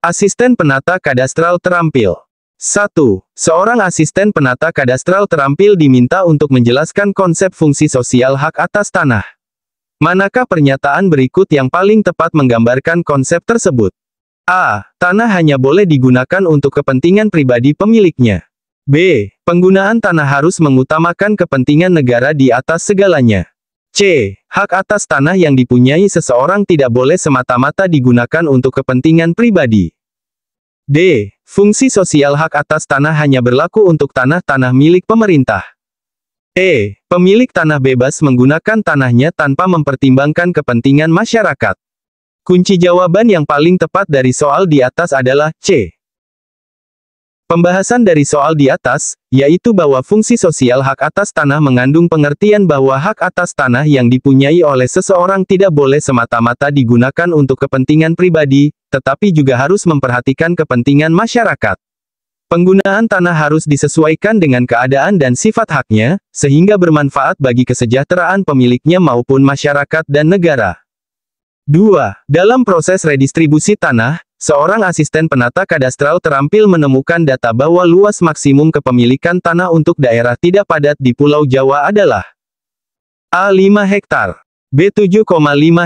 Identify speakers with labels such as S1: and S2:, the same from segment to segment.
S1: Asisten penata kadastral terampil. 1. Seorang asisten penata kadastral terampil diminta untuk menjelaskan konsep fungsi sosial hak atas tanah. Manakah pernyataan berikut yang paling tepat menggambarkan konsep tersebut? A. Tanah hanya boleh digunakan untuk kepentingan pribadi pemiliknya. B. Penggunaan tanah harus mengutamakan kepentingan negara di atas segalanya. C. Hak atas tanah yang dipunyai seseorang tidak boleh semata-mata digunakan untuk kepentingan pribadi. D. Fungsi sosial hak atas tanah hanya berlaku untuk tanah-tanah milik pemerintah. E. Pemilik tanah bebas menggunakan tanahnya tanpa mempertimbangkan kepentingan masyarakat. Kunci jawaban yang paling tepat dari soal di atas adalah C. Pembahasan dari soal di atas, yaitu bahwa fungsi sosial hak atas tanah mengandung pengertian bahwa hak atas tanah yang dipunyai oleh seseorang tidak boleh semata-mata digunakan untuk kepentingan pribadi, tetapi juga harus memperhatikan kepentingan masyarakat. Penggunaan tanah harus disesuaikan dengan keadaan dan sifat haknya, sehingga bermanfaat bagi kesejahteraan pemiliknya maupun masyarakat dan negara. 2. Dalam proses redistribusi tanah, seorang asisten penata kadastral terampil menemukan data bahwa luas maksimum kepemilikan tanah untuk daerah tidak padat di Pulau Jawa adalah A. 5 hektar, B. 7,5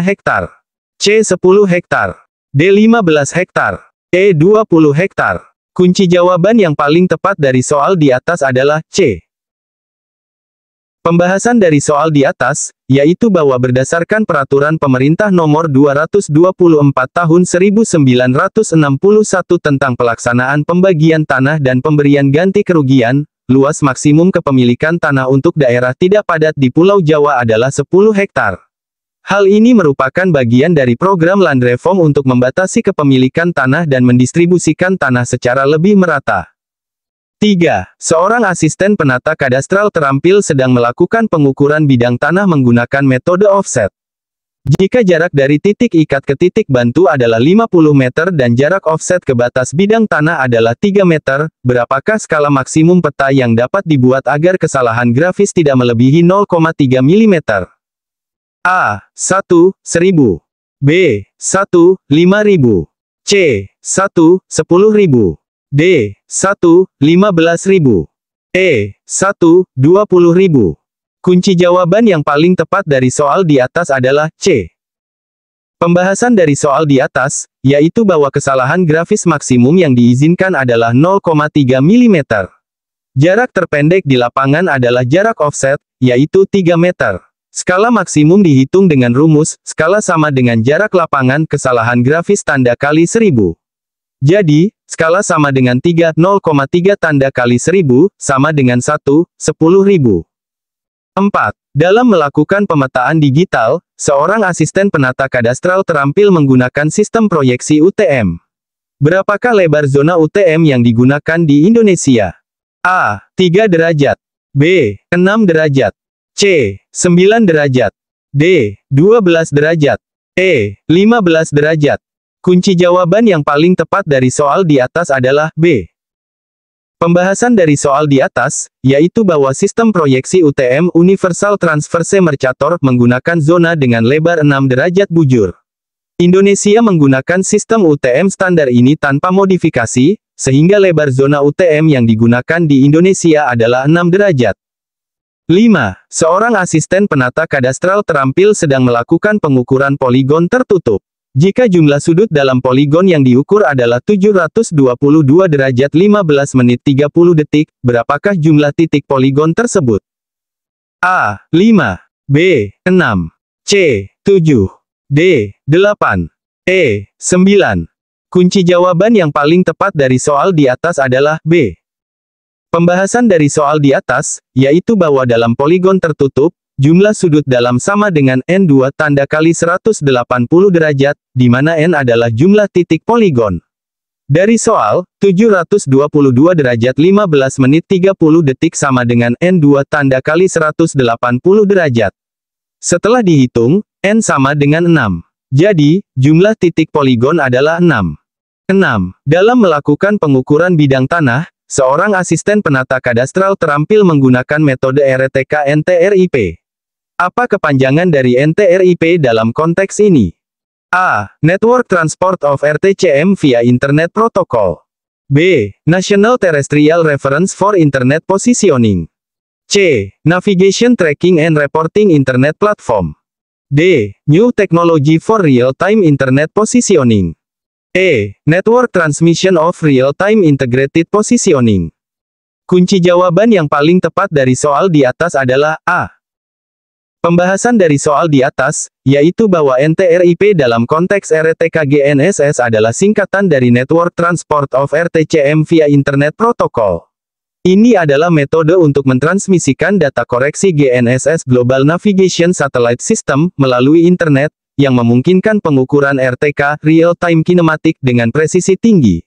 S1: hektar, C. 10 hektar, D. 15 hektar, E. 20 hektar. Kunci jawaban yang paling tepat dari soal di atas adalah C. Pembahasan dari soal di atas, yaitu bahwa berdasarkan Peraturan Pemerintah Nomor 224 Tahun 1961 tentang pelaksanaan pembagian tanah dan pemberian ganti kerugian, luas maksimum kepemilikan tanah untuk daerah tidak padat di Pulau Jawa adalah 10 hektar. Hal ini merupakan bagian dari program Land Reform untuk membatasi kepemilikan tanah dan mendistribusikan tanah secara lebih merata. 3. Seorang asisten penata kadastral terampil sedang melakukan pengukuran bidang tanah menggunakan metode offset. Jika jarak dari titik ikat ke titik bantu adalah 50 meter dan jarak offset ke batas bidang tanah adalah 3 meter, berapakah skala maksimum peta yang dapat dibuat agar kesalahan grafis tidak melebihi 0,3 mm? A. 1. 1000. B. 1. 5000. C. 1. 10.000. D. 1. 15.000. E. 1. 20.000. Kunci jawaban yang paling tepat dari soal di atas adalah C. Pembahasan dari soal di atas, yaitu bahwa kesalahan grafis maksimum yang diizinkan adalah 0,3 mm. Jarak terpendek di lapangan adalah jarak offset, yaitu 3 meter. Skala maksimum dihitung dengan rumus, skala sama dengan jarak lapangan kesalahan grafis tanda kali 1000. Jadi, skala sama dengan 3, 0,3 tanda kali 1000, sama dengan 1, 10.000. 4. Dalam melakukan pemetaan digital, seorang asisten penata kadastral terampil menggunakan sistem proyeksi UTM. Berapakah lebar zona UTM yang digunakan di Indonesia? A. 3 derajat. B. 6 derajat. C. 9 derajat. D. 12 derajat. E. 15 derajat. Kunci jawaban yang paling tepat dari soal di atas adalah B. Pembahasan dari soal di atas, yaitu bahwa sistem proyeksi UTM Universal Transverse Mercator menggunakan zona dengan lebar 6 derajat bujur. Indonesia menggunakan sistem UTM standar ini tanpa modifikasi, sehingga lebar zona UTM yang digunakan di Indonesia adalah 6 derajat. 5. Seorang asisten penata kadastral terampil sedang melakukan pengukuran poligon tertutup. Jika jumlah sudut dalam poligon yang diukur adalah 722 derajat 15 menit 30 detik, berapakah jumlah titik poligon tersebut? A. 5. B. 6. C. 7. D. 8. E. 9. Kunci jawaban yang paling tepat dari soal di atas adalah B. Pembahasan dari soal di atas, yaitu bahwa dalam poligon tertutup, jumlah sudut dalam sama dengan N2 tanda kali 180 derajat, di mana N adalah jumlah titik poligon. Dari soal, 722 derajat 15 menit 30 detik sama dengan N2 tanda kali 180 derajat. Setelah dihitung, N sama dengan 6. Jadi, jumlah titik poligon adalah 6. 6. Dalam melakukan pengukuran bidang tanah, seorang asisten penata kadastral terampil menggunakan metode RTK-NTRIP. Apa kepanjangan dari NTRIP dalam konteks ini? A. Network Transport of RTCM via Internet Protocol. B. National Terrestrial Reference for Internet Positioning. C. Navigation Tracking and Reporting Internet Platform. D. New Technology for Real-Time Internet Positioning. E. Network Transmission of Real-Time Integrated Positioning. Kunci jawaban yang paling tepat dari soal di atas adalah A. Pembahasan dari soal di atas, yaitu bahwa NTRIP dalam konteks RTK-GNSS adalah singkatan dari Network Transport of RTCM via Internet Protocol. Ini adalah metode untuk mentransmisikan data koreksi GNSS Global Navigation Satellite System melalui internet, yang memungkinkan pengukuran RTK, real-time kinematik, dengan presisi tinggi.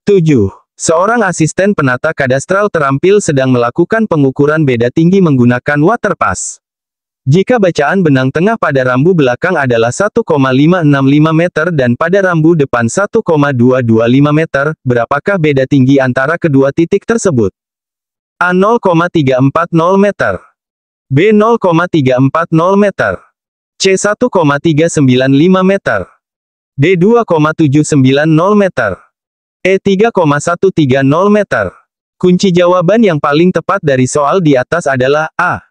S1: 7. Seorang asisten penata kadastral terampil sedang melakukan pengukuran beda tinggi menggunakan waterpass. Jika bacaan benang tengah pada rambu belakang adalah 1,565 meter dan pada rambu depan 1,225 meter, berapakah beda tinggi antara kedua titik tersebut? A. 0,340 meter. B. 0,340 meter. C. 1,395 meter. D. 2,790 meter. E. 3,130 meter. Kunci jawaban yang paling tepat dari soal di atas adalah A.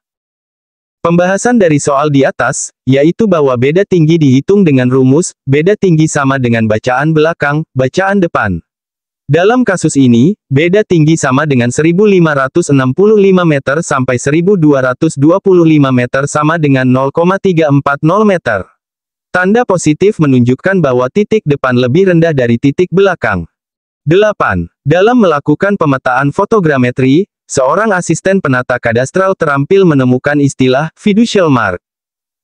S1: Pembahasan dari soal di atas, yaitu bahwa beda tinggi dihitung dengan rumus, beda tinggi sama dengan bacaan belakang, bacaan depan. Dalam kasus ini, beda tinggi sama dengan 1565 meter sampai 1225 meter sama dengan 0,340 meter. Tanda positif menunjukkan bahwa titik depan lebih rendah dari titik belakang. 8. Dalam melakukan pemetaan fotogrametri, seorang asisten penata kadastral terampil menemukan istilah fiducial mark.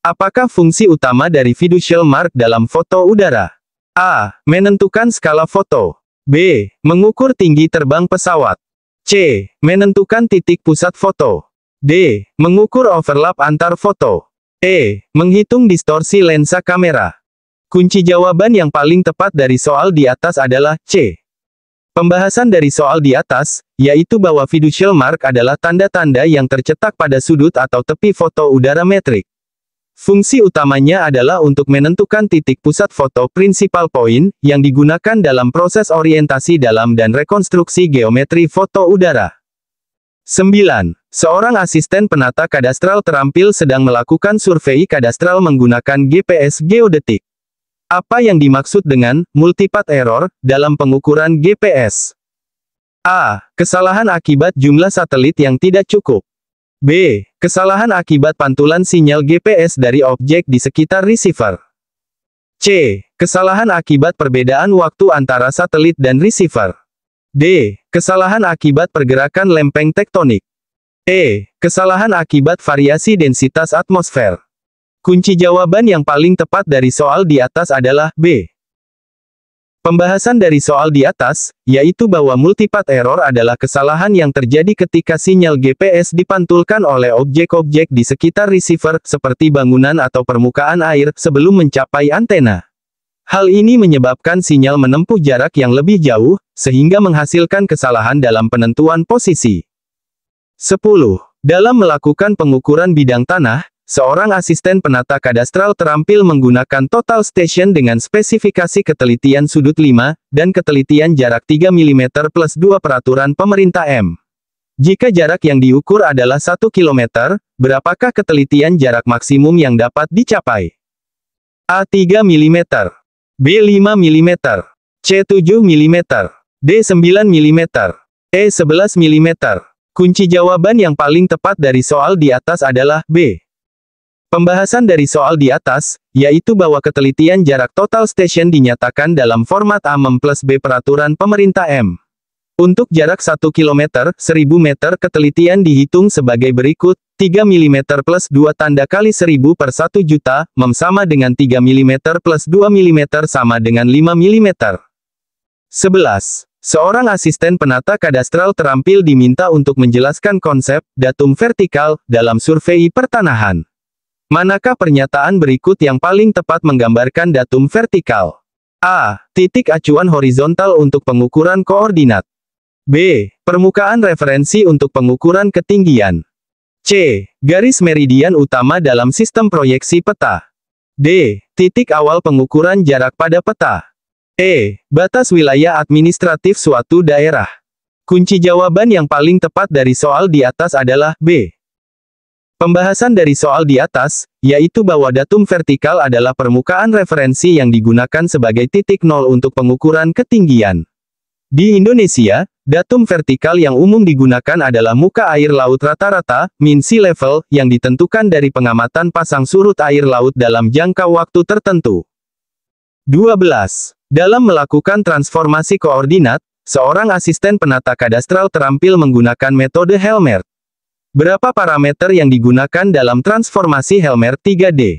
S1: Apakah fungsi utama dari fiducial mark dalam foto udara? A. Menentukan skala foto. B. Mengukur tinggi terbang pesawat. C. Menentukan titik pusat foto. D. Mengukur overlap antar foto. E. Menghitung distorsi lensa kamera. Kunci jawaban yang paling tepat dari soal di atas adalah C. Pembahasan dari soal di atas, yaitu bahwa fiducial mark adalah tanda-tanda yang tercetak pada sudut atau tepi foto udara metrik. Fungsi utamanya adalah untuk menentukan titik pusat foto principal point, yang digunakan dalam proses orientasi dalam dan rekonstruksi geometri foto udara. 9. Seorang asisten penata kadastral terampil sedang melakukan survei kadastral menggunakan GPS geodetik. Apa yang dimaksud dengan multipath error dalam pengukuran GPS? A. Kesalahan akibat jumlah satelit yang tidak cukup. B. Kesalahan akibat pantulan sinyal GPS dari objek di sekitar receiver. C. Kesalahan akibat perbedaan waktu antara satelit dan receiver. D. Kesalahan akibat pergerakan lempeng tektonik. E. Kesalahan akibat variasi densitas atmosfer. Kunci jawaban yang paling tepat dari soal di atas adalah B. Pembahasan dari soal di atas, yaitu bahwa multipath error adalah kesalahan yang terjadi ketika sinyal GPS dipantulkan oleh objek-objek di sekitar receiver, seperti bangunan atau permukaan air, sebelum mencapai antena. Hal ini menyebabkan sinyal menempuh jarak yang lebih jauh, sehingga menghasilkan kesalahan dalam penentuan posisi. 10. Dalam melakukan pengukuran bidang tanah, seorang asisten penata kadastral terampil menggunakan total station dengan spesifikasi ketelitian sudut 5, dan ketelitian jarak 3 mm plus 2 peraturan pemerintah M. Jika jarak yang diukur adalah 1 km, berapakah ketelitian jarak maksimum yang dapat dicapai? A. 3 mm. B. 5 mm. C. 7 mm. D. 9 mm. E. 11 mm. Kunci jawaban yang paling tepat dari soal di atas adalah B. Pembahasan dari soal di atas, yaitu bahwa ketelitian jarak total station dinyatakan dalam format A/M plus B peraturan pemerintah M. Untuk jarak 1 km, 1000 meter ketelitian dihitung sebagai berikut, 3 mm plus 2 tanda kali 1000 per 1 juta, mem sama dengan 3 mm plus 2 mm sama dengan 5 mm. 11. Seorang asisten penata kadastral terampil diminta untuk menjelaskan konsep datum vertikal dalam survei pertanahan. Manakah pernyataan berikut yang paling tepat menggambarkan datum vertikal? A. Titik acuan horizontal untuk pengukuran koordinat. B. Permukaan referensi untuk pengukuran ketinggian. C. Garis meridian utama dalam sistem proyeksi peta. D. Titik awal pengukuran jarak pada peta. E. Batas wilayah administratif suatu daerah. Kunci jawaban yang paling tepat dari soal di atas adalah B. Pembahasan dari soal di atas, yaitu bahwa datum vertikal adalah permukaan referensi yang digunakan sebagai titik nol untuk pengukuran ketinggian. Di Indonesia, datum vertikal yang umum digunakan adalah muka air laut rata-rata, mean sea level, yang ditentukan dari pengamatan pasang surut air laut dalam jangka waktu tertentu. 12. Dalam melakukan transformasi koordinat, seorang asisten penata kadastral terampil menggunakan metode Helmert. Berapa parameter yang digunakan dalam transformasi Helmert 3D?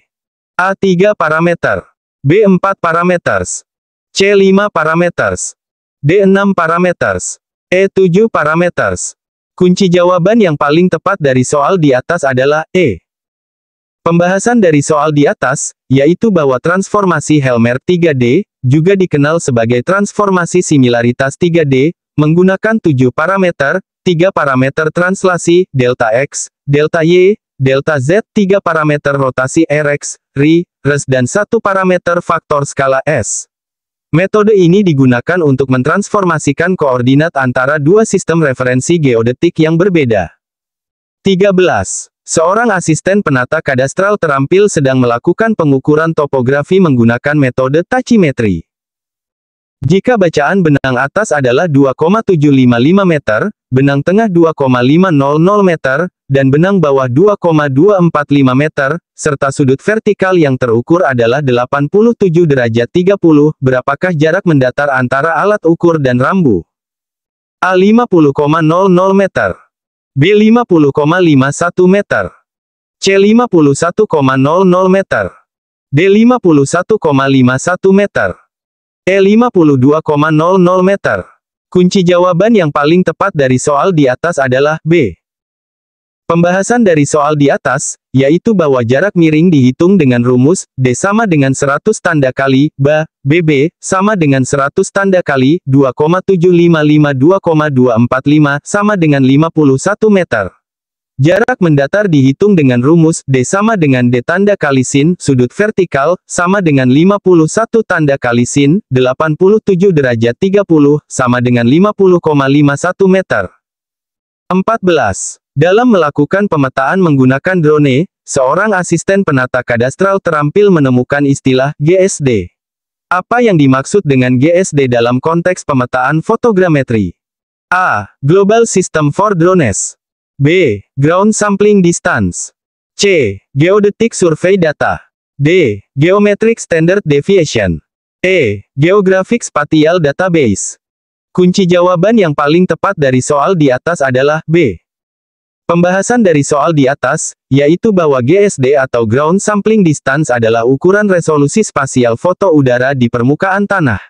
S1: A. 3 parameter. B. 4 parameters. C. 5 parameters. D. 6 parameters. E. 7 parameters. Kunci jawaban yang paling tepat dari soal di atas adalah E. Pembahasan dari soal di atas, yaitu bahwa transformasi Helmert 3D, juga dikenal sebagai transformasi similaritas 3D, menggunakan 7 parameter, 3 parameter translasi, delta X, delta Y, delta Z, 3 parameter rotasi Rx, Ri, Res dan 1 parameter faktor skala S. Metode ini digunakan untuk mentransformasikan koordinat antara dua sistem referensi geodetik yang berbeda. 13. Seorang asisten penata kadastral terampil sedang melakukan pengukuran topografi menggunakan metode tachymetry. Jika bacaan benang atas adalah 2,755 meter, benang tengah 2,500 meter, dan benang bawah 2,245 meter, serta sudut vertikal yang terukur adalah 87 derajat 30, berapakah jarak mendatar antara alat ukur dan rambu? A. 50,00 meter. B. 50,51 meter. C. 51,00 meter. D. 51,51 meter. E. 52,00 meter. Kunci jawaban yang paling tepat dari soal di atas adalah B. Pembahasan dari soal di atas, yaitu bahwa jarak miring dihitung dengan rumus, D sama dengan 100 tanda kali, BB, sama dengan 100 tanda kali, 2,755 sama dengan 51 meter. Jarak mendatar dihitung dengan rumus, D sama dengan D tanda kali sin, sudut vertikal, sama dengan 51 tanda kali sin, 87 derajat 30, sama dengan 50,51 meter. 14. Dalam melakukan pemetaan menggunakan drone, seorang asisten penata kadastral terampil menemukan istilah GSD. Apa yang dimaksud dengan GSD dalam konteks pemetaan fotogrametri? A. Global System for Drones. B. Ground Sampling Distance. C. Geodetic Survey Data. D. Geometric Standard Deviation. E. Geographic Spatial Database. Kunci jawaban yang paling tepat dari soal di atas adalah B. Pembahasan dari soal di atas, yaitu bahwa GSD atau Ground Sampling Distance adalah ukuran resolusi spasial foto udara di permukaan tanah.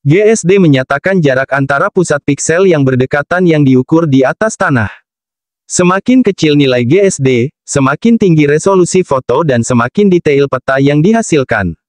S1: GSD menyatakan jarak antara pusat piksel yang berdekatan yang diukur di atas tanah. Semakin kecil nilai GSD, semakin tinggi resolusi foto dan semakin detail peta yang dihasilkan.